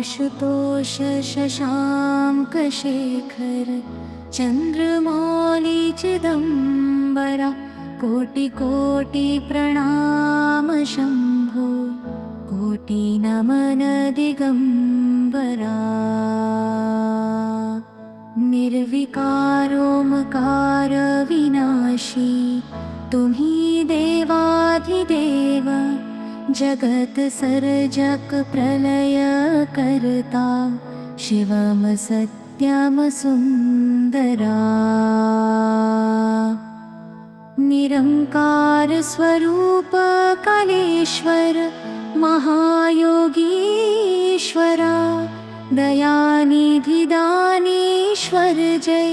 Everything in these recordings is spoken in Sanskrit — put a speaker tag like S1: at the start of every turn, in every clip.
S1: आशुतोष शशाङ्कशेखर चन्द्रमौली चिदम्बरा कोटि कोटि प्रणाम शम्भो कोटि नमन दिगम्बरा। निर्विकारोमकार विनाशी तुम्ही देवाधिदेव जगत सर्जक प्रलय करता शिवम सत्यम सुंदरा। निरंकार स्वरूप कालेश्वर महायोगीश्वरा दयानिधि दानेश्वर जय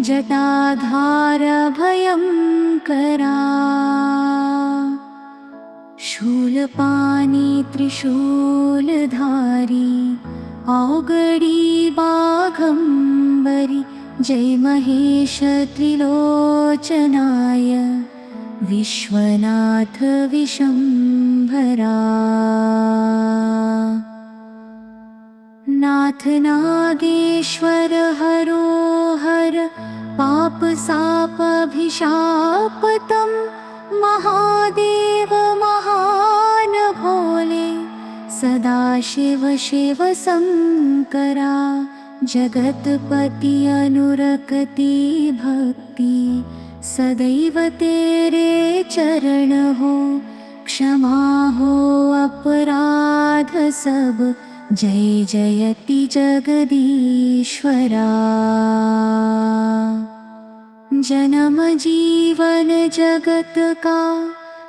S1: जटाधार भयंकरा। शूलपाणि त्रिशूलधारी औगडी बाघंबरी जय महेश त्रिलोचनाय विश्वनाथ विशंभरा। नाथ नागेश्वर हरो हर पाप साप अभिशापतम महादेव महान भोले सदाशिव शिव शंकरा। जगतपति अनुरक्ति भक्ति सदैव तेरे चरण हो क्षमा हो अपराध सब जय जयति जगदीश्वरा। जन्म जीवन जगत का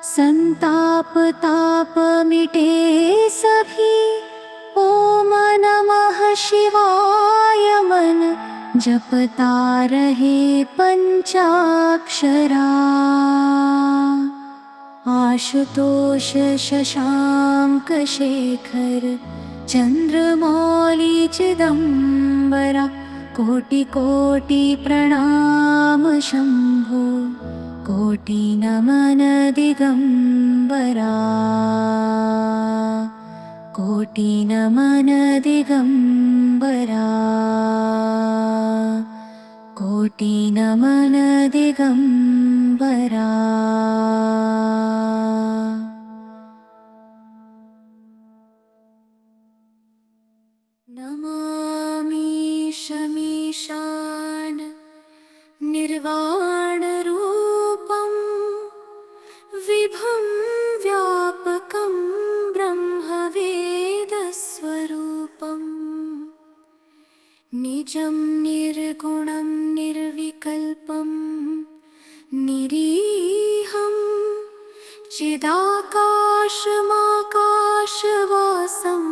S1: संताप ताप मिटे सभी ओम नमः शिवाय मन जपता रहे पंचाक्षरा। आशुतोष शशाङ्कशेखर चन्द्रमौली चिदम्बरा कोटि कोटि प्रणाम शम्भो कोटि नमन दिगम्बरा। कोटि नमन दिगम्बरा कोटि नमन दिगम्बरा। नमामि शमीशान निर्वाणरूपं विभुं व्यापकं ब्रह्मवेदस्वरूपं निजं निर्गुणं निर्विकल्पं निरीहं चिदाकाशमाकाशवासं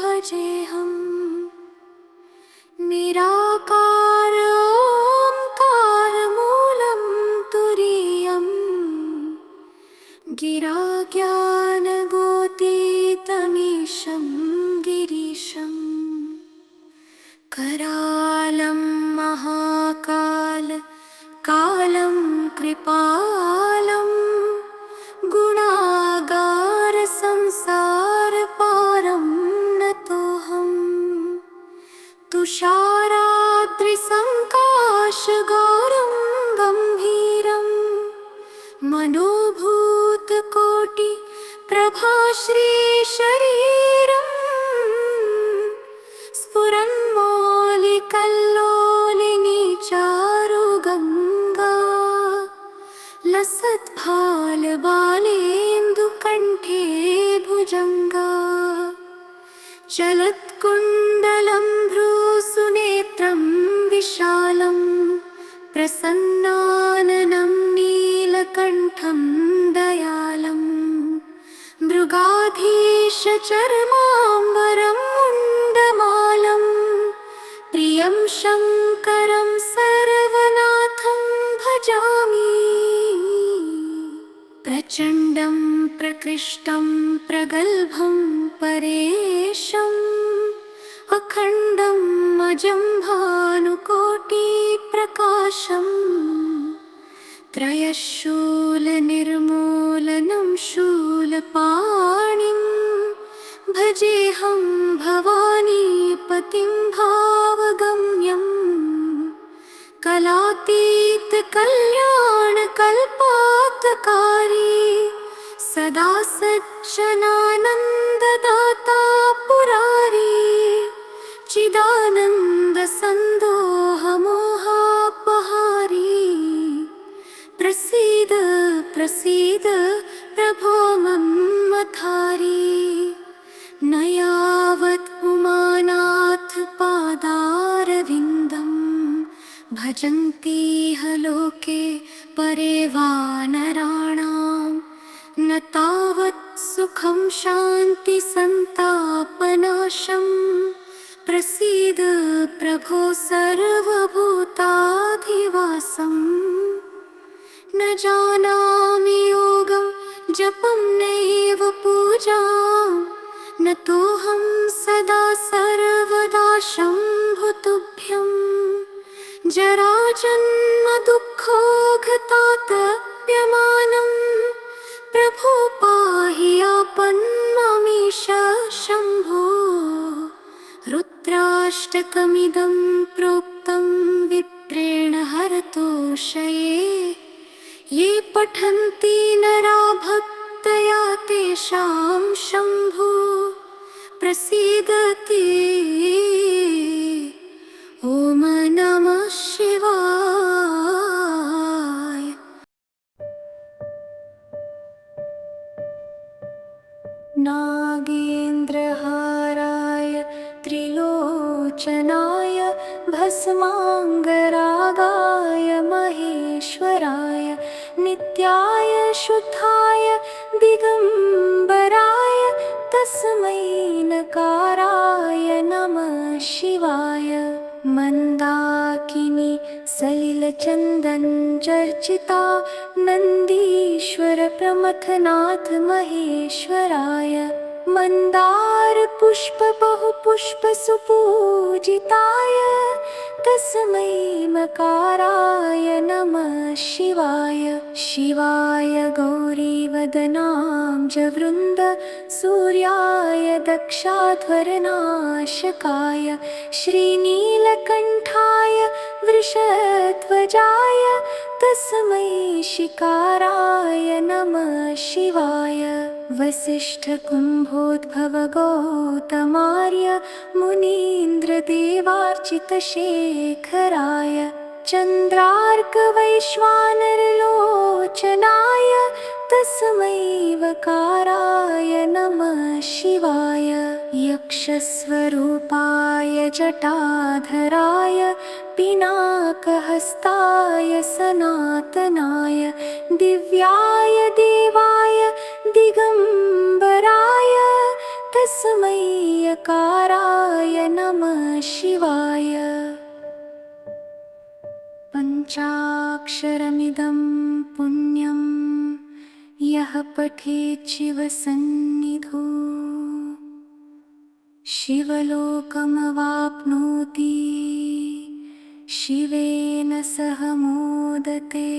S1: भजेऽहम्। निराकार ओंकार मूलं तुरीयं गिरा ज्ञानगोतीतमीशं गिरीशं। करालं महाकाल कालं कृपालं गुणागार संसार पारं नतोऽहम्। तुषाराद्रिसङ्काशगौरं गम्भीरं मनोभूतकोटि प्रभाश्रीशरीरं स्फुरन्मौलिकल्लोलिनी चारुगङ्गा लसत्फालबालेन्दुकण्ठे भुजङ्गा। चलत्कुण्डलं भ्रूसुनेत्रं विशालं प्रसन्नाननं नीलकण्ठं दयालं। मृगाधीशचर्माम्बरं मुण्डमालं प्रियं शङ्करं सर्वनाथं भजामि। प्रचण्डं प्रकृष्टं प्रगल्भं परेशम् अखण्डम् अजं भानुकोटिप्रकाशम्। त्रयशूलनिर्मूलनं शूलपाणिं भजेऽहं भवानी मायावतीं भावगम्यम् कलातीत कल्याणकल्पातकारी सदा सज्जनानन्ददाता पुरारी चिदानन्द सन्दोहमोहापहारी प्रसीद प्रसीद प्रभो मन्मथारी न यावत् उमानाथ पादारविन्दम् भजन्तीह लोके परे वा नराणां न तावत् सुखं शान्ति सन्तापनाशम् प्रसीद प्रभो सर्वभूताधिवासम् न जानामि योगं जपं नैव पूजां न तोऽहं सदा सर्वदा शम्भुतुभ्यं जराजन्म दुःखोऽघतातप्यमानं प्रभो पाहि आपन्नमीश शम्भो रुद्राष्टकमिदं प्रोक्तं विप्रेण हरतोषये ये पठन्ति नरा भक्तया तेषां शम्भो प्रसीदति ॐ नमः शिवाय। नागेन्द्रहाराय त्रिलोचनाय भस्माङ्गरागाय महेश्वराय नित्याय शुद्धाय दिगम्बराय तस्मै नकाराय नमः शिवाय। मन्दाकिनी सलिलचन्दनचर्चिता नन्दीश्वर प्रमथनाथ महेश्वराय मन्दार पुष्प बहुपुष्प सुपूजिताय तस्मै मकाराय नमः शिवाय। शिवाय गौरीवदनाब्जवृन्द सूर्याय दक्षाध्वरनाशकाय श्रीनीलकण्ठाय वृषध्वजाय तस्मै शिकाराय नमः शिवाय। वसिष्ठकुम्भोद्भवगौतमार्य मुनीन्द्रदेवार्चितशेखराय चन्द्रार्कवैश्वानरलोचनाय तस्मै वकाराय नमः शिवाय। यक्षस्वरूपाय जटाधराय पिनाकहस्ताय सनातनाय दिव्याय देवाय दिगम्बराय तस्मै यकाराय नमः शिवाय। पञ्चाक्षरमिदं पुण्यं यः पठेत् शिवसन्निधौ शिवलोकमवाप्नोति शिवेन सह मोदते।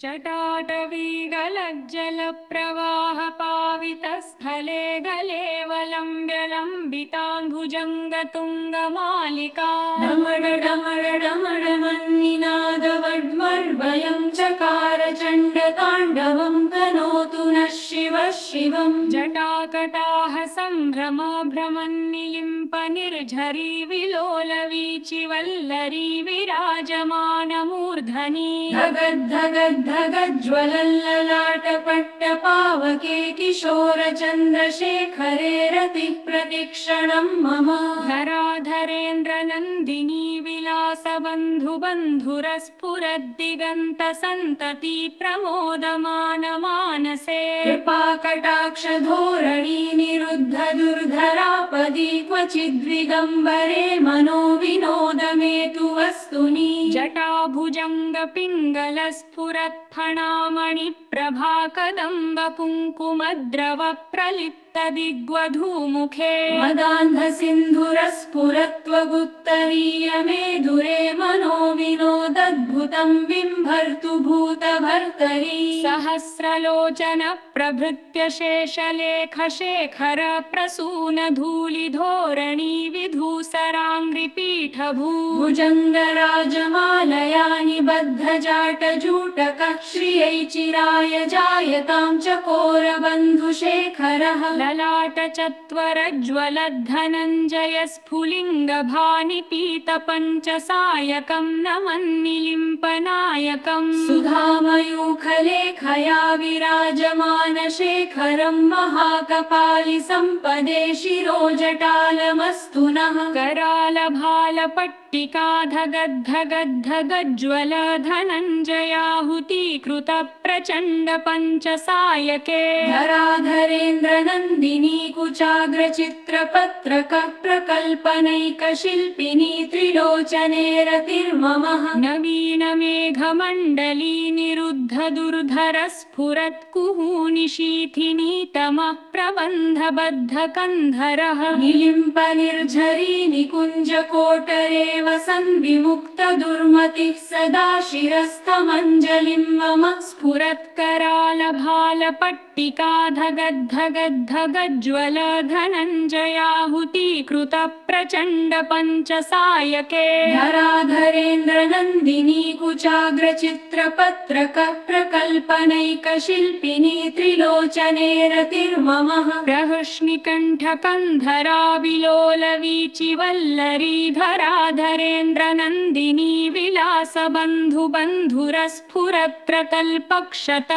S2: जटाटवीगलज्जलप्रवाहपावितस्थले गलेवलम्ब्य लम्बिताम्बुजङ्गतुङ्गमालिका डमड डमड डमड मन्निनादवड्मर्वयं चकार चण्डताण्डवं तनोतु नः शिवः शिवम्। जटाकटाह सम्भ्रमा भ्रमन्निलिम्प निर्झरी विलोलवीचिवल्लरी विराजमानमूर्धनि धगद्धगद्धगज्ज्वलल्ललाटपट्टपावके किशोरचन्द्रशेखरे रतिप्रतिक्षणं मम धराधरेन्द्रनन्दिनी विलासबन्धुबन्धुरस्फुरद्दिगन्तसन्तती प्रमोदमानमानसे कृपाकटाक्षधोरणी निरुद्ध दुर्धरापदी क्वचिद्विगम्बरे मनो विनोदमेतु वस्तुनि जटाभुजङ्गपिङ्गलस्फुरत्फणामणिप्रभा कदम्बपुङ्कुमद्रव प्रलिप्तदिग्वधूमुखे मदान्धसिन्धुर स्फुरत्वगुत्तरीयमेधुरे मनो विनोदद्भुतं बिम्भर्तु भूतभर्तरी सहस्रलोचन प्रभृत्य शेषलेखशेखर प्रसून धूलिधोरणी विधूसराङ्घ्रिपीठभू भुजङ्गराजमालया निबद्धजाटजूटकः श्रियै चिराय जायतां चकोरबन्धुशेखरः ललाटचत्वरज्वलद्धनञ्जय स्फुलिङ्गभानिपीतपञ्चसायकं नमन्निलिम्पनायकम् सुधामयूखलेखया विराजमानशेखरं महाकपालि सम्पदे शिरोजटालमस्तु नः करालभालपट्टिकाधगद्धगद्धगज्ज्वल धनञ्जयाहुतीकृत प्रचण्ड पञ्चसायके धराधरेन्द्रनन्दिनी कुचाग्रचित्रपत्रक प्रकल्पनैकशिल्पिनी त्रिलोचने रतिर्ममः नवीनमेघमण्डली निरुद्ध दुर्धर स्फुरत्कुहूनिशीथिनीतमः प्रबन्धबद्धकन्धरः निलिम्प निर्झरी निकुञ्जकोटरे वसन् विमुक्तदुर्मतिः सदा शिरस्थमञ्जलिं मम स्फुरत्करालभालपट्टिकाधगद्धगद्धगज्ज्वल धनञ्जयाहुतीकृत प्रचण्ड पञ्चसायके धराधरेन्द्रनन्दिनी कुचाग्रचित्रपत्रक प्रकल्पनैकशिल्पिनी त्रिलोचने रतिर्ममः प्रहृष्णिकण्ठकन्धरा विलोलवीचिवल्लरी धराधरेन्द्रनन्दिनी विलासबन्धुबन्धुरस्फुरत्प्रकल्पक्षत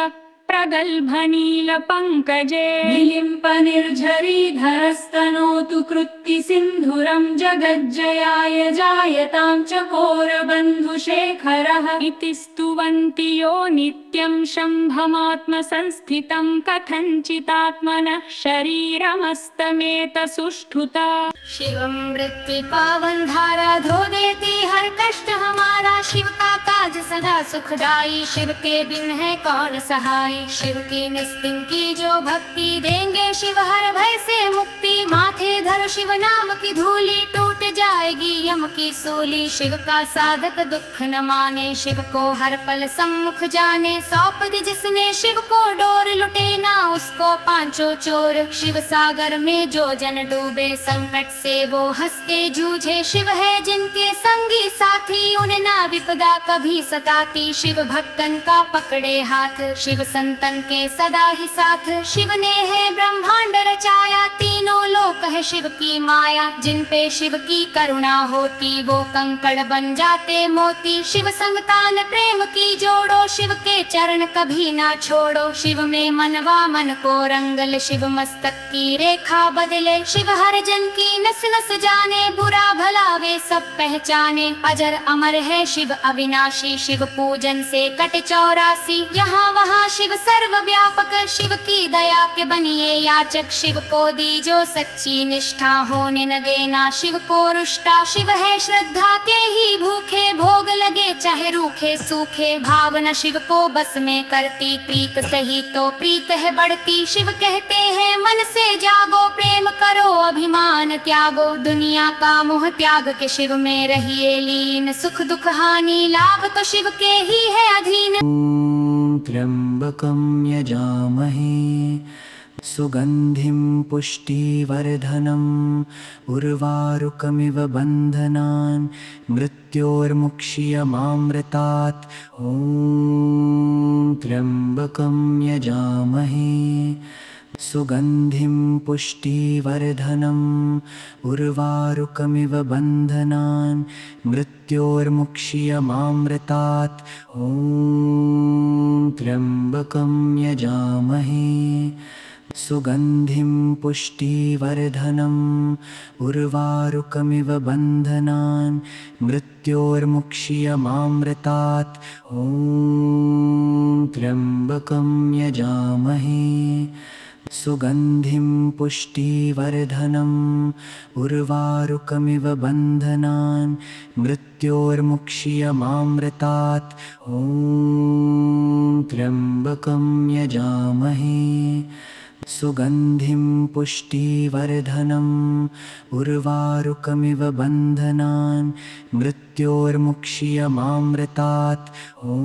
S2: प्रगल्भनीलपङ्कजे निलिम्प निर्झरीधरस्तनोतु कृत्तिसिन्धुरं जगज्जयाय जायतां चकोरबन्धुशेखरः इति स्तुवन्ति यो नित्यं शम्भमात्मसंस्थितं कथञ्चितात्मनः शरीरमस्तमेत सुष्ठुता
S1: शिवम मृत्यु पावन धारा धो देती हर कष्ट हमारा। शिव का काज सदा सुखदाई, शिव के बिन है कौन सहाय। शिव की निस्तिन की जो भक्ति, देंगे शिव हर भय से मुक्ति। माथे धरो शिव नाम की धूली, टूट जाएगी यम की सूली। शिव का साधक दुख न माने, शिव को हर पल सम्मुख जाने। सौंप दी जिसने शिव को डोर, लुटे ना उसको पांचों चोर। शिव सागर में जो जन डूबे, संकट से वो हंसते जूझे। शिव है जिनके संगी साथी, उन्हें ना विपदा कभी सताती। शिव भक्तन का पकड़े हाथ, शिव संतन के सदा ही साथ। शिव ने है ब्रह्मांड रचाया, तीनों लोक है शिव की माया। जिन पे शिव की करुणा होती, वो कंकड़ बन जाते मोती। शिव संगतान प्रेम की जोड़ो, शिव के चरण कभी ना छोड़ो। शिव में मनवा मन को रंगल, शिव मस्तक की रेखा बदले। शिव हर जन की नस नस जाने, बुरा भला वे सब पहचाने। अजर अमर है शिव अविनाशी, शिव पूजन से कटे 84। यहाँ वहाँ शिव सर्व व्यापक, शिव की दया के बनिए याचक। शिव को दीजो सच्ची निष्ठा, होने न देना शिव को रुष्टा। शिव है श्रद्धा के ही भूखे, भोग लगे चाहे रूखे सूखे। भावना शिव को बस में करती, प्रीत सही तो प्रीत है बढ़ती। शिव कहते हैं मन से जागो, प्रेम करो अभिमान त्यागो। दुनिया का मोह त्याग के शिव में रहिए लीन। सुख दुख हानि लाभ तो शिव के ही है अधीन।
S3: त्र्यंबकं यजामहे सुगंधिं पुष्टिवर्धनम् उर्वारुकमिव बन्धनान् मृत्योर्मुक्षीयमामृतात्। ॐ त्र्यंबकं यजामहे सुगंधिं पुष्टिवर्धनम् उर्वारुकमिव बन्धनान् मृत्योर्मुक्षीयमामृतात्। ॐ त्र्यंबकं यजामहे सुगंधिं पुष्टिवर्धनम् उर्वारुकमिव बन्धनान् मृत्योर्मुक्षीयमामृतात्। ॐ त्र्यंबकं यजामहे सुगंधिं पुष्टिवर्धनम् उर्वारुकमिव बन्धनान् मृत्योर्मुक्षीयमामृतात्। ॐ त्र्यंबकं यजामहे सुगन्धिं पुष्टिवर्धनम् उर्वारुकमिव बन्धनान् मृत्योर्मुक्ष्यमामृतात् ॐ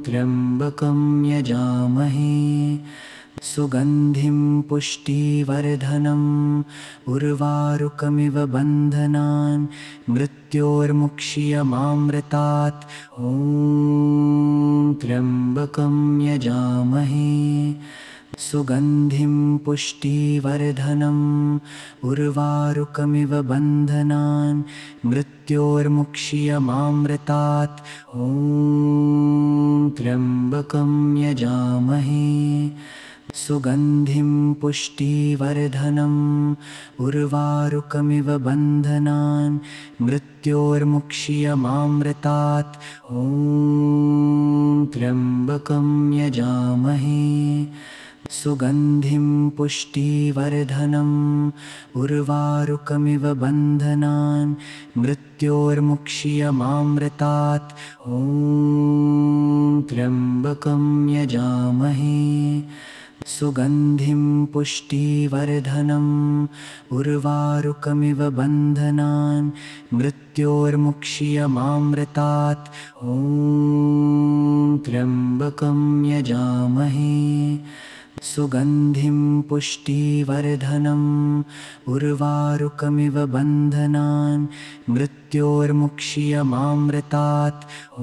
S3: त्र्यम्बकं यजामहे सुगन्धिं पुष्टिवर्धनम् उर्वारुकमिव बन्धनान् मृत्योर्मुक्ष्यमामृतात् ॐ त्र्यम्बकं यजामहे सुगन्धिं पुष्टिवर्धनम् उर्वारुकमिव बन्धनान् मृत्योर्मुक्ष्यमामृतात् ॐ त्र्यम्बकं यजामहे सुगन्धिं पुष्टिवर्धनम् उर्वारुकमिव बन्धनान् मृत्योर्मुक्ष्यमामृतात् ॐ त्र्यम्बकं यजामहे सुगन्धिं पुष्टिवर्धनम् उर्वारुकमिव बन्धनान् मृत्योर्मुक्ष्यमामृतात् ॐ त्र्यम्बकं यजामहे सुगन्धिं पुष्टिवर्धनम् उर्वारुकमिव बन्धनान् मृत्योर्मुक्ष्यमामृतात् ॐ त्र्यम्बकं यजामहे सुगन्धिं पुष्टिवर्धनम् उर्वारुकमिव बन्धनान् मृत्योर्मुक्ष्यमामृतात् ॐ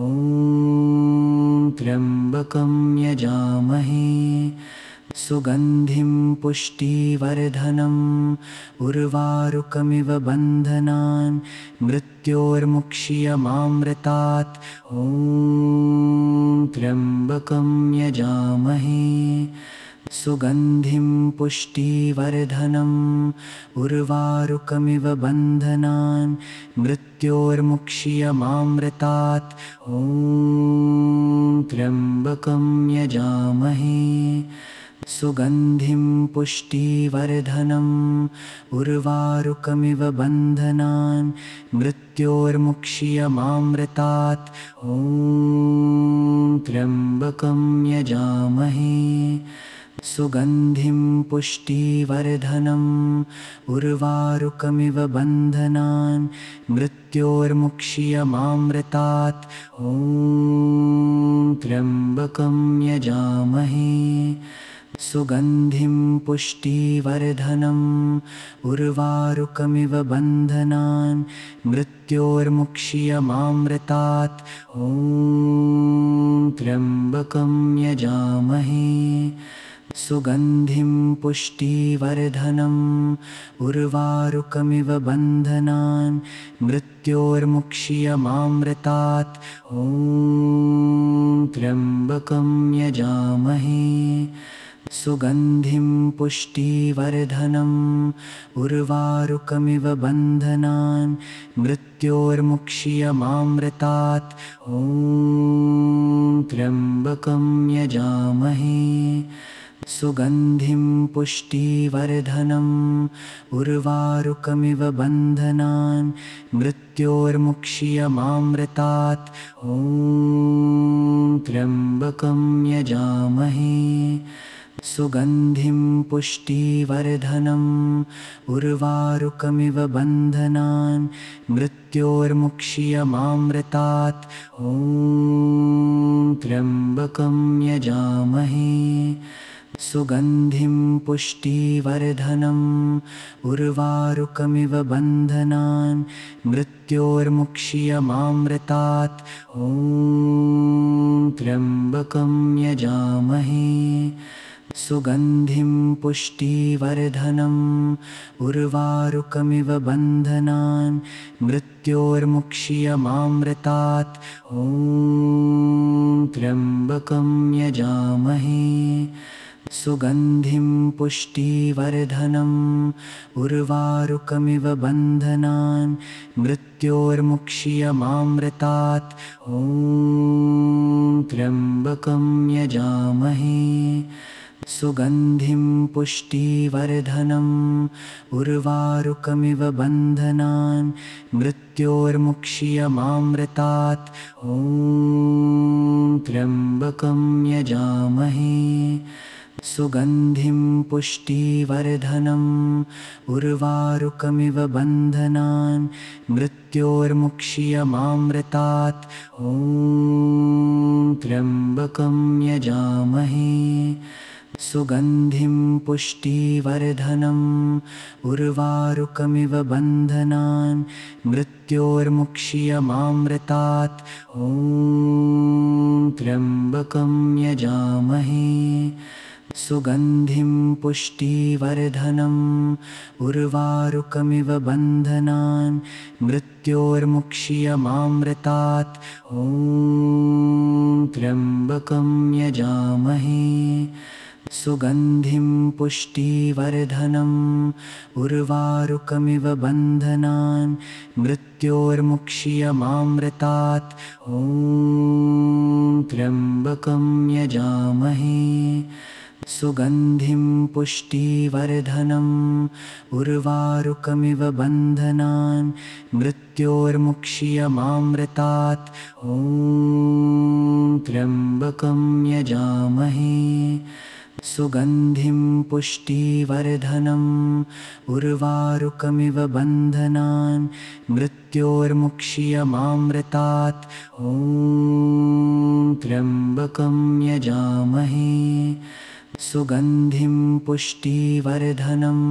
S3: त्र्यम्बकं यजामहे सुगन्धिं पुष्टिवर्धनम् उर्वारुकमिव बन्धनान् मृत्योर्मुक्ष्यमामृतात् ॐ त्र्यम्बकं यजामहे सुगन्धिं पुष्टिवर्धनम् उर्वारुकमिव बन्धनान् मृत्योर्मुक्ष्यमामृतात् ॐ त्र्यम्बकं यजामहे सुगन्धिं पुष्टिवर्धनम् उर्वारुकमिव बन्धनान् मृत्योर्मुक्ष्यमामृतात् ॐ त्र्यम्बकं यजामहे सुगन्धिं पुष्टिवर्धनम् उर्वारुकमिव बन्धनान् मृत्योर्मुक्ष्यमामृतात् ॐ त्र्यम्बकं यजामहे सुगन्धिं पुष्टिवर्धनम् उर्वारुकमिव बन्धनान् मृत्योर्मुक्ष्यमामृतात् ॐ त्र्यम्बकं यजामहे सुगन्धिं पुष्टिवर्धनम् उर्वारुकमिव बन्धनान् मृत्योर्मुक्ष्यमामृतात् ॐ त्र्यम्बकं यजामहे सुगन्धिं पुष्टिवर्धनम् उर्वारुकमिव बन्धनान् मृत्योर्मुक्ष्यमामृतात् ॐ त्र्यम्बकं यजामहे सुगन्धिं पुष्टिवर्धनम् उर्वारुकमिव बन्धनान् मृत्योर्मुक्ष्यमामृतात् ॐ त्र्यम्बकं यजामहे सुगन्धिं पुष्टिवर्धनम् उर्वारुकमिव बन्धनान् मृत्योर्मुक्ष्यमामृतात् ॐ त्र्यम्बकं यजामहे सुगन्धिं पुष्टिवर्धनम् उर्वारुकमिव बन्धनान् मृत्योर्मुक्ष्यमामृतात् ॐ त्र्यम्बकं यजामहे सुगन्धिं पुष्टिवर्धनम् उर्वारुकमिव बन्धनान् मृत्योर्मुक्ष्यमामृतात् ॐ त्र्यम्बकं यजामहे सुगन्धिं पुष्टिवर्धनम् उर्वारुकमिव बन्धनान् मृत्योर्मुक्ष्यमामृतात् ॐ त्र्यम्बकं यजामहे सुगन्धिं पुष्टिवर्धनम् उर्वारुकमिव बन्धनान् मृत्योर्मुक्ष्यमामृतात् ॐ त्र्यम्बकं यजामहे सुगन्धिं पुष्टिवर्धनम् उर्वारुकमिव बन्धनान् मृत्योर्मुक्ष्यमामृतात् ॐ त्र्यम्बकं यजामहे सुगन्धिं पुष्टिवर्धनम् उर्वारुकमिव बन्धनान् मृत्योर्मुक्ष्यमामृतात् ॐ त्र्यम्बकं यजामहे सुगन्धिं पुष्टिवर्धनम् उर्वारुकमिव बन्धनान् मृत्योर्मुक्ष्यमामृतात् ॐ त्र्यम्बकं यजामहे सुगन्धिं पुष्टिवर्धनम् उर्वारुकमिव बन्धनान् मृत्योर्मुक्ष्यमामृतात् ॐ त्र्यम्बकं यजामहे सुगन्धिं पुष्टिवर्धनम् उर्वारुकमिव बन्धनान् मृत्योर्मुक्ष्यमामृतात् ॐ त्र्यम्बकं यजामहे सुगन्धिं पुष्टिवर्धनम् उर्वारुकमिव बन्धनान् मृत्योर्मुक्ष्यमामृतात् ॐ त्र्यम्बकं यजामहे सुगन्धिं पुष्टिवर्धनम्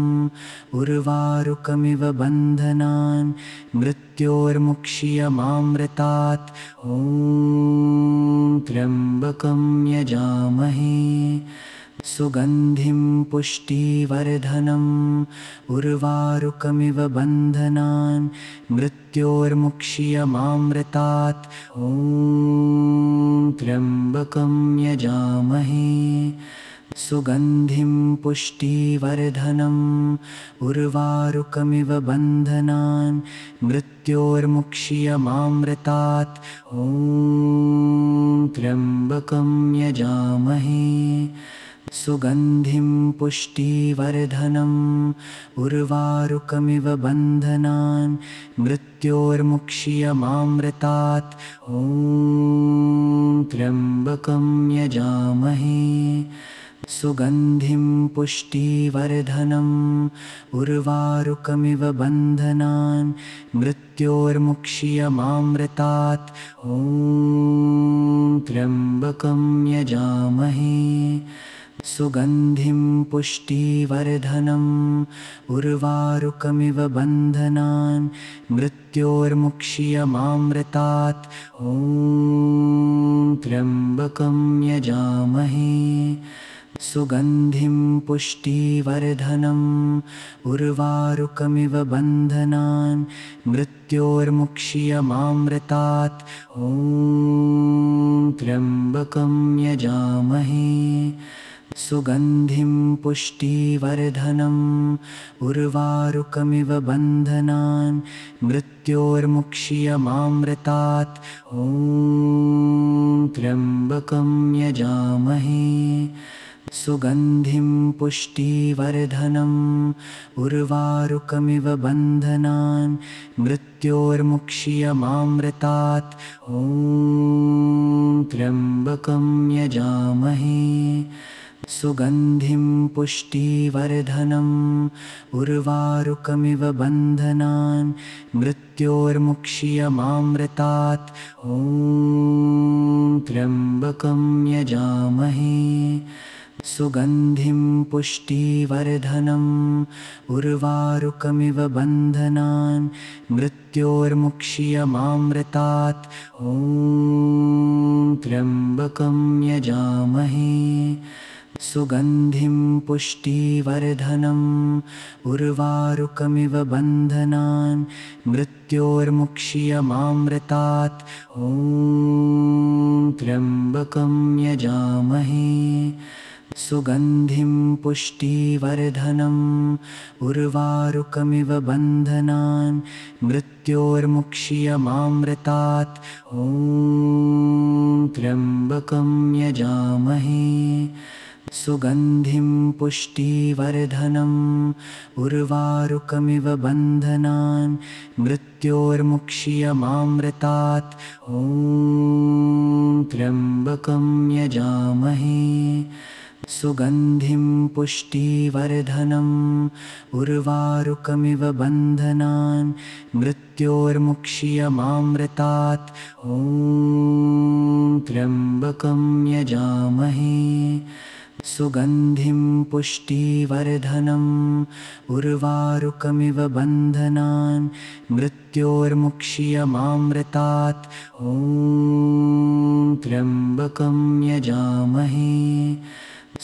S3: उर्वारुकमिव बन्धनान् मृत्योर्मुक्ष्यमामृतात् ॐ त्र्यम्बकं यजामहे सुगन्धिं पुष्टिवर्धनम् उर्वारुकमिव बन्धनान् मृत्योर्मुक्ष्यमामृतात् ॐ त्र्यम्बकं यजामहे सुगन्धिं पुष्टिवर्धनम् उर्वारुकमिव बन्धनान् मृत्योर्मुक्ष्यमामृतात् ॐ त्र्यम्बकं यजामहे सुगन्धिं पुष्टिवर्धनम् उर्वारुकमिव बन्धनान् मृत्योर्मुक्ष्यमामृतात् ॐ त्र्यम्बकं यजामहे सुगन्धिं पुष्टिवर्धनम् उर्वारुकमिव बन्धनान् मृत्योर्मुक्ष्यमामृतात् ॐ त्र्यम्बकं यजामहे सुगन्धिं पुष्टिवर्धनम् उर्वारुकमिव बन्धनान् मृत्योर्मुक्ष्यमामृतात् ॐ त्र्यम्बकं यजामहे सुगन्धिं पुष्टिवर्धनम् उर्वारुकमिव बन्धनान् मृत्योर्मुक्ष्यमामृतात् ॐ त्र्यम्बकं यजामहे सुगन्धिं पुष्टिवर्धनम् उर्वारुकमिव बन्धनान् मृत्योर्मुक्ष्यमामृतात् ॐ त्र्यम्बकं यजामहे सुगन्धिं पुष्टिवर्धनम् उर्वारुकमिव बन्धनान् मृत्योर्मुक्ष्यमामृतात् ॐ त्र्यम्बकं यजामहे सुगन्धिं पुष्टिवर्धनम् उर्वारुकमिव बन्धनान् मृत्योर्मुक्ष्यमामृतात् ॐ त्र्यम्बकं यजामहे सुगन्धिं पुष्टिवर्धनम् उर्वारुकमिव बन्धनान् मृत्योर्मुक्ष्यमामृतात् ॐ त्र्यम्बकं यजामहे सुगन्धिं पुष्टिवर्धनम् उर्वारुकमिव बन्धनान् मृत्योर्मुक्ष्यमामृतात् ॐ त्र्यम्बकं यजामहे सुगन्धिं पुष्टिवर्धनम् उर्वारुकमिव बन्धनान् मृत्योर्मुक्ष्यमामृतात् ॐ त्र्यम्बकं यजामहे सुगन्धिं पुष्टिवर्धनम् उर्वारुकमिव बन्धनान् मृत्योर्मुक्ष्यमामृतात् ॐ त्र्यम्बकं यजामहे सुगन्धिं पुष्टिवर्धनम् उर्वारुकमिव बन्धनान् मृत्योर्मुक्ष्यमामृतात् ॐ त्र्यम्बकं यजामहे सुगन्धिं पुष्टिवर्धनम् उर्वारुकमिव बन्धनान् मृत्योर्मुक्ष्यमामृतात् ॐ त्र्यम्बकं यजामहे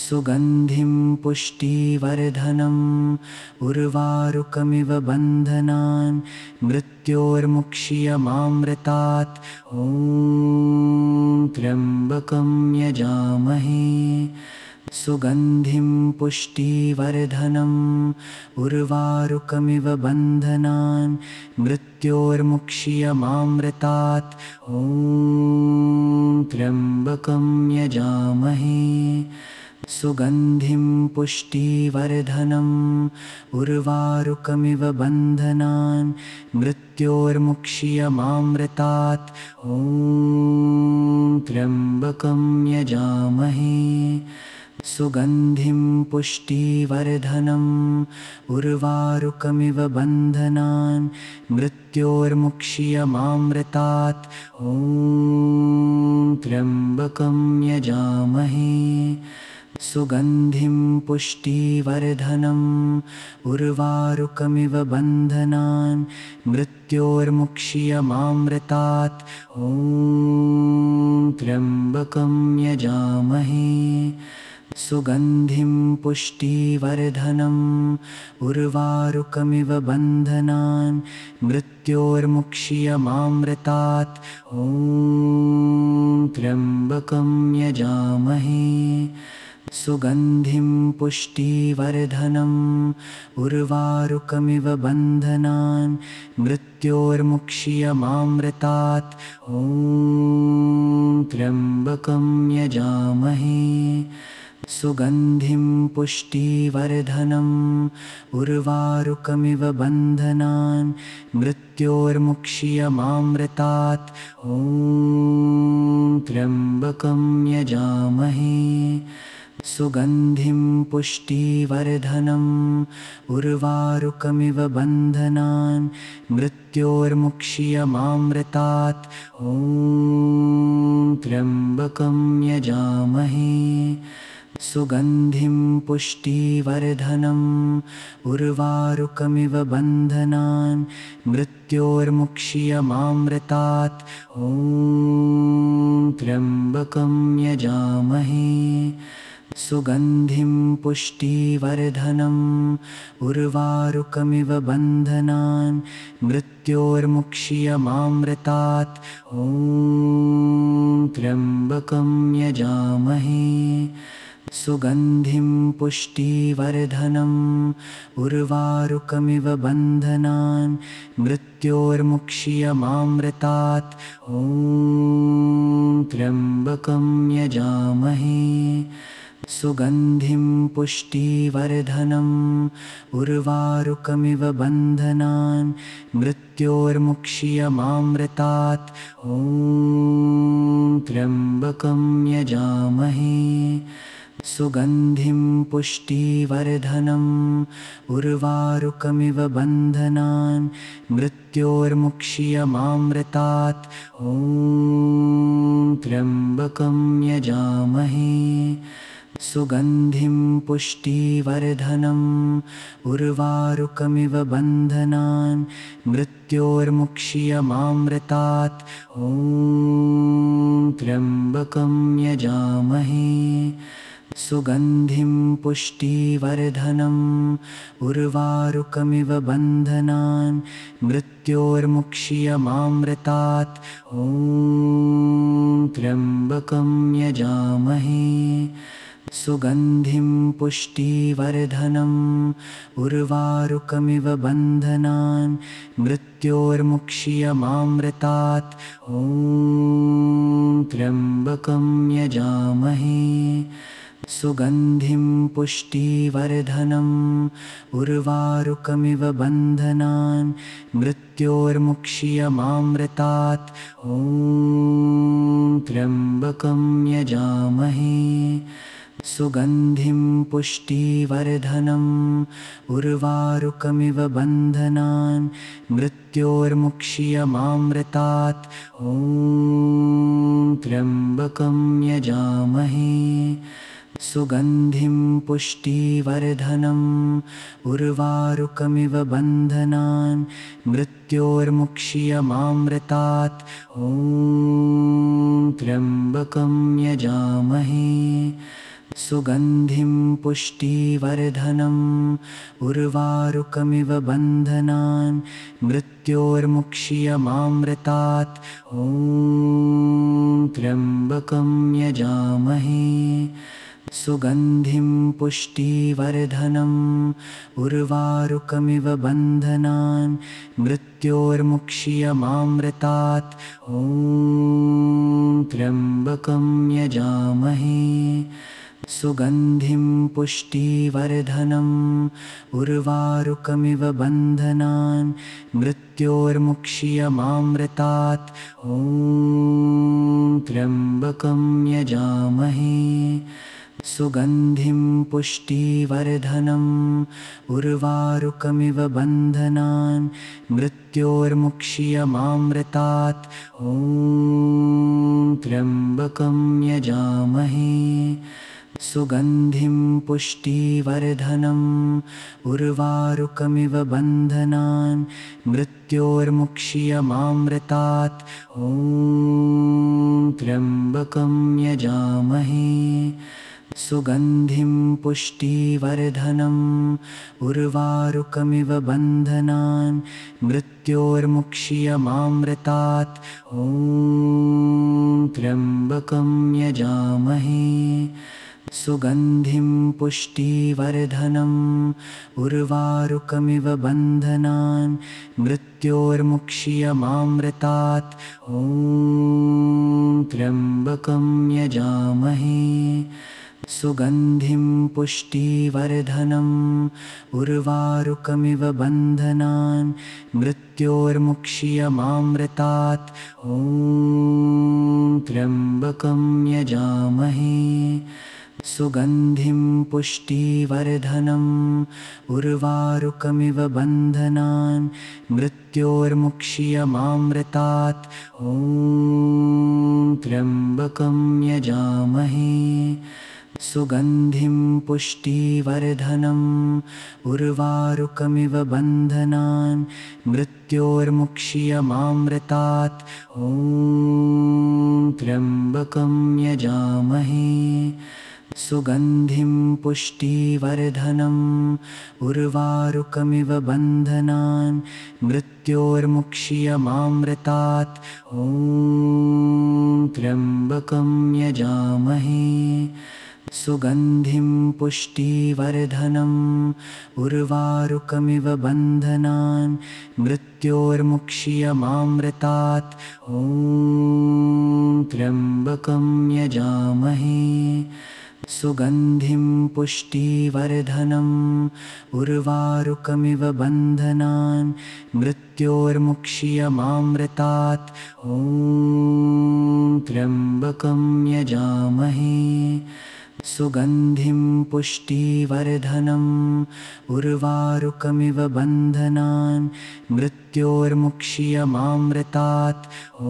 S3: सुगन्धिं पुष्टिवर्धनम् उर्वारुकमिव बन्धनान् मृत्योर्मुक्ष्यमामृतात् ॐ त्र्यम्बकं यजामहे सुगन्धिं पुष्टिवर्धनम् उर्वारुकमिव बन्धनान् मृत्योर्मुक्ष्यमामृतात् ॐ त्र्यम्बकं यजामहे सुगन्धिं पुष्टिवर्धनम् उर्वारुकमिव बन्धनान् मृत्योर्मुक्ष्यमामृतात् ॐ त्र्यम्बकं यजामहे सुगन्धिं पुष्टिवर्धनम् उर्वारुकमिव बन्धनान् मृत्योर्मुक्ष्यमामृतात् ॐ त्र्यम्बकं यजामहे सुगन्धिं पुष्टिवर्धनम् उर्वारुकमिव बन्धनान् मृत्योर्मुक्ष्यमामृतात् ॐ त्र्यम्बकं यजामहे सुगन्धिं पुष्टिवर्धनम् उर्वारुकमिव बन्धनान् मृत्योर्मुक्ष्यमामृतात् ॐ त्र्यम्बकं यजामहे सुगन्धिं पुष्टिवर्धनम् उर्वारुकमिव बन्धनान् मृत्योर्मुक्ष्यमामृतात् ॐ त्र्यम्बकं यजामहे सुगन्धिं पुष्टिवर्धनम् उर्वारुकमिव बन्धनान् मृत्योर्मुक्ष्यमामृतात् ॐ त्र्यम्बकं यजामहे सुगन्धिं पुष्टिवर्धनम् उर्वारुकमिव बन्धनान् मृत्योर्मुक्ष्यमामृतात् ॐ त्र्यम्बकं यजामहे सुगन्धिं पुष्टिवर्धनम् उर्वारुकमिव बन्धनान् मृत्योर्मुक्ष्यमामृतात् ॐ त्र्यम्बकं यजामहे सुगन्धिं पुष्टिवर्धनम् उर्वारुकमिव बन्धनान् मृत्योर्मुक्ष्यमामृतात् ॐ त्र्यम्बकं यजामहे सुगन्धिं पुष्टिवर्धनम् उर्वारुकमिव बन्धनान् मृत्योर्मुक्ष्यमामृतात् ॐ त्र्यम्बकं यजामहे सुगन्धिं पुष्टिवर्धनम् उर्वारुकमिव बन्धनान् मृत्योर्मुक्ष्यमामृतात् ॐ त्र्यम्बकं यजामहे सुगन्धिं पुष्टिवर्धनम् उर्वारुकमिव बन्धनान् मृत्योर्मुक्ष्यमामृतात् ॐ त्र्यम्बकं यजामहे सुगन्धिं पुष्टिवर्धनम् उर्वारुकमिव बन्धनान् मृत्योर्मुक्ष्यमामृतात् ॐ त्र्यम्बकं यजामहे सुगन्धिं पुष्टिवर्धनम् उर्वारुकमिव बन्धनान् मृत्योर्मुक्ष्यमामृतात् ॐ त्र्यम्बकं यजामहे सुगन्धिं पुष्टिवर्धनम् उर्वारुकमिव बन्धनान् मृत्योर्मुक्ष्यमामृतात् ॐ त्र्यम्बकं यजामहे सुगन्धिं पुष्टिवर्धनम् उर्वारुकमिव बन्धनान् मृत्योर्मुक्ष्यमामृतात् ॐ त्र्यम्बकं यजामहे सुगन्धिं पुष्टिवर्धनम् उर्वारुकमिव बन्धनान् मृत्योर्मुक्ष्यमामृतात् ॐ त्र्यम्बकं यजामहे सुगन्धिं पुष्टिवर्धनम् उर्वारुकमिव बन्धनान् मृत्योर्मुक्ष्यमामृतात् ॐ त्र्यम्बकं यजामहे सुगन्धिं पुष्टिवर्धनम् उर्वारुकमिव बन्धनान् मृत्योर्मुक्ष्यमामृतात् ॐ त्र्यम्बकं यजामहे सुगन्धिं पुष्टिवर्धनम् उर्वारुकमिव बन्धनान् मृत्योर्मुक्ष्यमामृतात् ॐ त्र्यम्बकं यजामहे सुगन्धिं पुष्टिवर्धनम् उर्वारुकमिव बन्धनान् मृत्योर्मुक्ष्यमामृतात् ॐ त्र्यम्बकं यजामहे सुगन्धिं पुष्टिवर्धनम् उर्वारुकमिव बन्धनान् मृत्योर्मुक्ष्यमामृतात् ॐ त्र्यम्बकं यजामहे सुगन्धिं पुष्टिवर्धनम् उर्वारुकमिव बन्धनान् मृत्योर्मुक्ष्यमामृतात् ॐ त्र्यम्बकं यजामहे सुगन्धिं पुष्टिवर्धनम् उर्वारुकमिव बन्धनान् मृत्योर्मुक्ष्यमामृतात् ॐ त्र्यम्बकं यजामहे सुगन्धिं पुष्टिवर्धनम् उर्वारुकमिव बन्धनान् मृत्योर्मुक्ष्यमामृतात् ॐ त्र्यम्बकं यजामहे सुगन्धिं पुष्टिवर्धनम् उर्वारुकमिव बन्धनान् मृत्योर्मुक्ष्यमामृतात् ॐ त्र्यम्बकं यजामहे सुगन्धिं पुष्टिवर्धनम् उर्वारुकमिव बन्धनान् मृत्योर्मुक्ष्यमामृतात् ॐ त्र्यम्बकं यजामहे सुगन्धिं पुष्टिवर्धनम् उर्वारुकमिव बन्धनान् मृत्योर्मुक्ष्यमामृतात् ॐ त्र्यम्बकं यजामहे सुगन्धिं पुष्टिवर्धनम् उर्वारुकमिव बन्धनान् मृत्योर्मुक्ष्यमामृतात् ॐ त्र्यम्बकं यजामहे सुगन्धिं पुष्टिवर्धनम् उर्वारुकमिव बन्धनान् मृत्योर्मुक्ष्यमामृतात् ॐ त्र्यम्बकं यजामहे सुगन्धिं पुष्टिवर्धनम् उर्वारुकमिव बन्धनान् मृत्योर्मुक्ष्यमामृतात् ॐ त्र्यम्बकं यजामहे सुगन्धिं पुष्टिवर्धनम् उर्वारुकमिव बन्धनान् मृत्योर्मुक्ष्यमामृतात् ॐ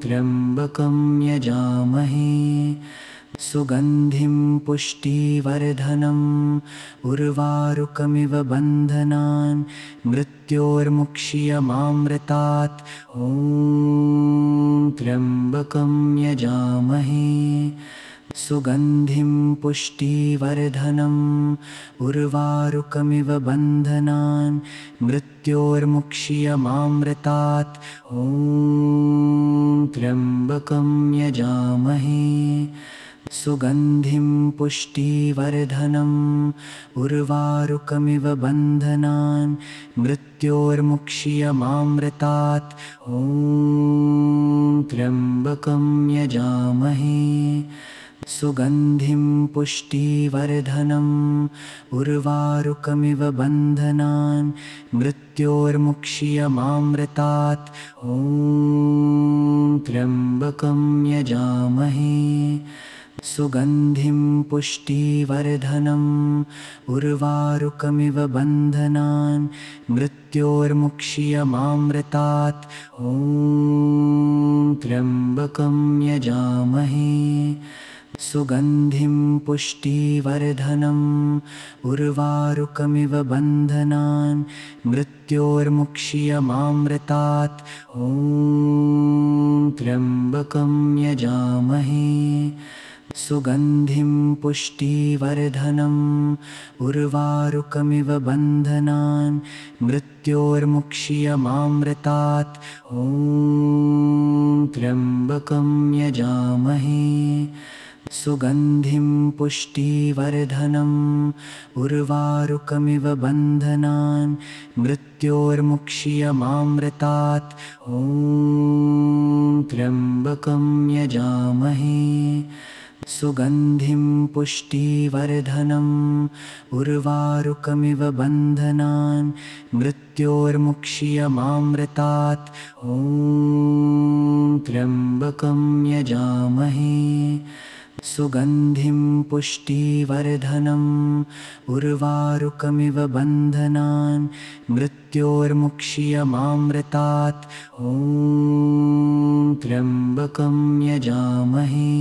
S3: त्र्यम्बकं यजामहे सुगन्धिं पुष्टिवर्धनम् उर्वारुकमिव बन्धनान् मृत्योर्मुक्ष्यमामृतात् ॐ त्र्यम्बकं यजामहे सुगन्धिं पुष्टिवर्धनम् उर्वारुकमिव बन्धनान् मृत्योर्मुक्ष्यमामृतात् ॐ त्र्यम्बकं यजामहे सुगन्धिं पुष्टिवर्धनम् उर्वारुकमिव बन्धनान् मृत्योर्मुक्ष्यमामृतात् ॐ त्र्यम्बकं यजामहे सुगन्धिं पुष्टिवर्धनम् उर्वारुकमिव बन्धनान् मृत्योर्मुक्ष्यमामृतात् ॐ त्र्यम्बकं यजामहे सुगन्धिं पुष्टिवर्धनम् उर्वारुकमिव बन्धनान् मृत्योर्मुक्ष्यमामृतात् ॐ त्र्यम्बकं यजामहे सुगन्धिं पुष्टिवर्धनम् उर्वारुकमिव बन्धनान् मृत्योर्मुक्ष्यमामृतात् ॐ त्र्यम्बकं यजामहे सुगन्धिं पुष्टिवर्धनम् उर्वारुकमिव बन्धनान् मृत्योर्मुक्ष्यमामृतात् ॐ त्र्यम्बकं यजामहे सुगन्धिं पुष्टिवर्धनम् उर्वारुकमिव बन्धनान् मृत्योर्मुक्ष्यमामृतात् ॐ त्र्यम्बकं यजामहे सुगन्धिं पुष्टिवर्धनम् उर्वारुकमिव बन्धनान् मृत्योर्मुक्ष्यमामृतात् ॐ त्र्यम्बकं यजामहे सुगन्धिं पुष्टिवर्धनम् उर्वारुकमिव बन्धनान् मृत्योर्मुक्ष्यमामृतात् ॐ त्र्यम्बकं यजामहे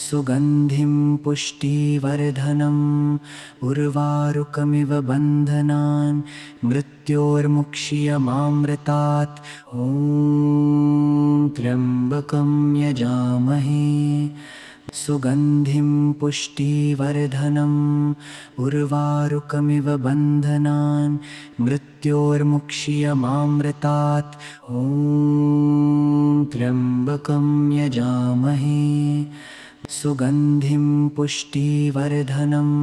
S3: सुगन्धिं पुष्टिवर्धनम् उर्वारुकमिव बन्धनान् मृत्योर्मुक्ष्यमामृतात् ॐ त्र्यम्बकं यजामहे सुगन्धिं पुष्टिवर्धनम् उर्वारुकमिव बन्धनान् मृत्योर्मुक्ष्यमामृतात् ॐ त्र्यम्बकं यजामहे सुगन्धिं पुष्टिवर्धनम्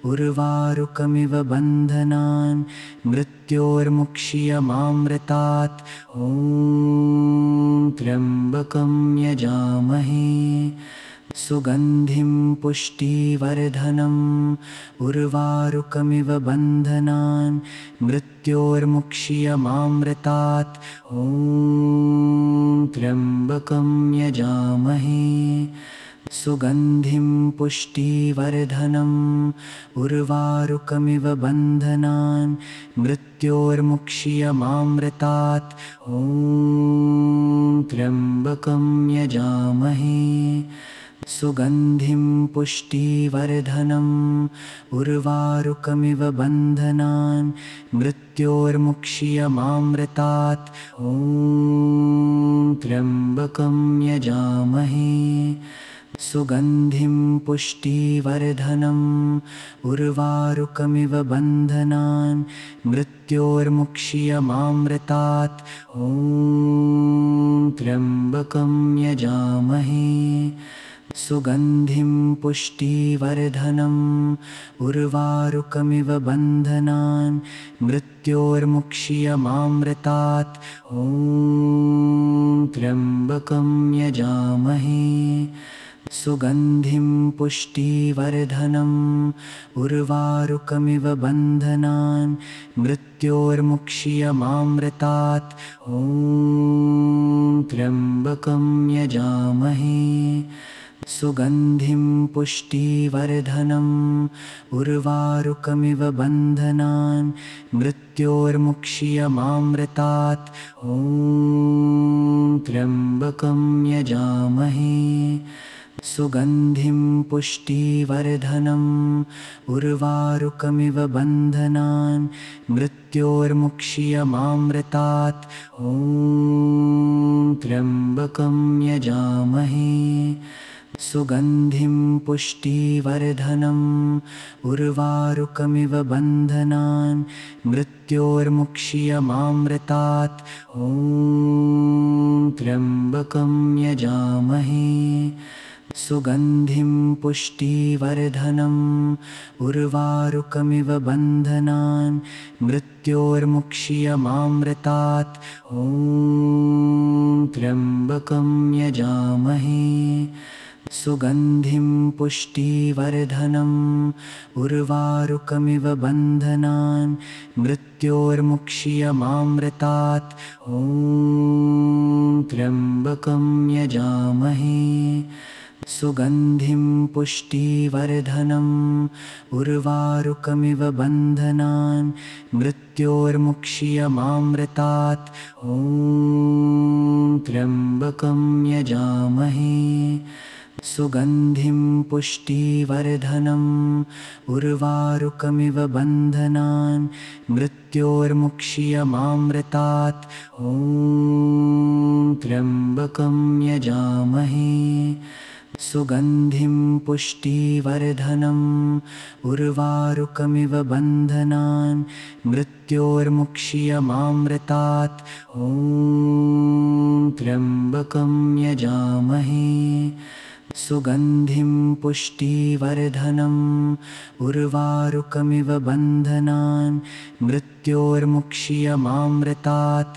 S3: उर्वारुकमिव बन्धनान् मृत्योर्मुक्ष्यमामृतात् ॐ त्र्यम्बकं यजामहे सुगन्धिं पुष्टिवर्धनम् उर्वारुकमिव बन्धनान् मृत्योर्मुक्ष्यमामृतात् ॐ त्र्यम्बकं यजामहे सुगन्धिं पुष्टिवर्धनम् उर्वारुकमिव बन्धनान् मृत्योर्मुक्ष्यमामृतात् ॐ त्र्यम्बकं यजामहे सुगन्धिं पुष्टिवर्धनम् उर्वारुकमिव बन्धनान् मृत्योर्मुक्ष्यमामृतात् ॐ त्र्यम्बकं यजामहे सुगन्धिं पुष्टिवर्धनम् उर्वारुकमिव बन्धनान् मृत्योर्मुक्ष्यमामृतात् ॐ त्र्यम्बकं यजामहे सुगन्धिं पुष्टिवर्धनम् उर्वारुकमिव बन्धनान् मृत्योर्मुक्ष्यमामृतात् ॐ त्र्यम्बकं यजामहे सुगन्धिं पुष्टिवर्धनम् उर्वारुकमिव बन्धनान् मृत्योर्मुक्ष्यमामृतात् ॐ त्र्यम्बकं यजामहे सुगन्धिं पुष्टिवर्धनम् उर्वारुकमिव बन्धनान् मृत्योर्मुक्ष्यमामृतात् ॐ त्र्यम्बकं यजामहे सुगन्धिं पुष्टिवर्धनम् उर्वारुकमिव बन्धनान् मृत्योर्मुक्ष्यमामृतात् ॐ त्र्यम्बकं यजामहे सुगन्धिं पुष्टिवर्धनम् उर्वारुकमिव बन्धनान् मृत्योर्मुक्ष्यमामृतात् ॐ त्र्यम्बकं यजामहे सुगन्धिं पुष्टिवर्धनम् उर्वारुकमिव बन्धनान् मृत्योर्मुक्ष्यमामृतात् ॐ त्र्यम्बकं यजामहे सुगन्धिं पुष्टिवर्धनम् उर्वारुकमिव बन्धनान् मृत्योर्मुक्ष्यमामृतात् ॐ त्र्यम्बकं यजामहे सुगन्धिं पुष्टिवर्धनम् उर्वारुकमिव बन्धनान् मृत्योर्मुक्ष्यमामृतात् ॐ त्र्यम्बकं यजामहे सुगन्धिं पुष्टिवर्धनम् उर्वारुकमिव बन्धनान् मृत्योर्मुक्ष्यमामृतात् ॐ त्र्यम्बकं यजामहे सुगन्धिं पुष्टिवर्धनम् उर्वारुकमिव बन्धनान् मृत्योर्मुक्ष्यमामृतात् ॐ त्र्यम्बकं यजामहे सुगन्धिं पुष्टिवर्धनम् उर्वारुकमिव बन्धनान् मृत्योर्मुक्ष्यमामृतात्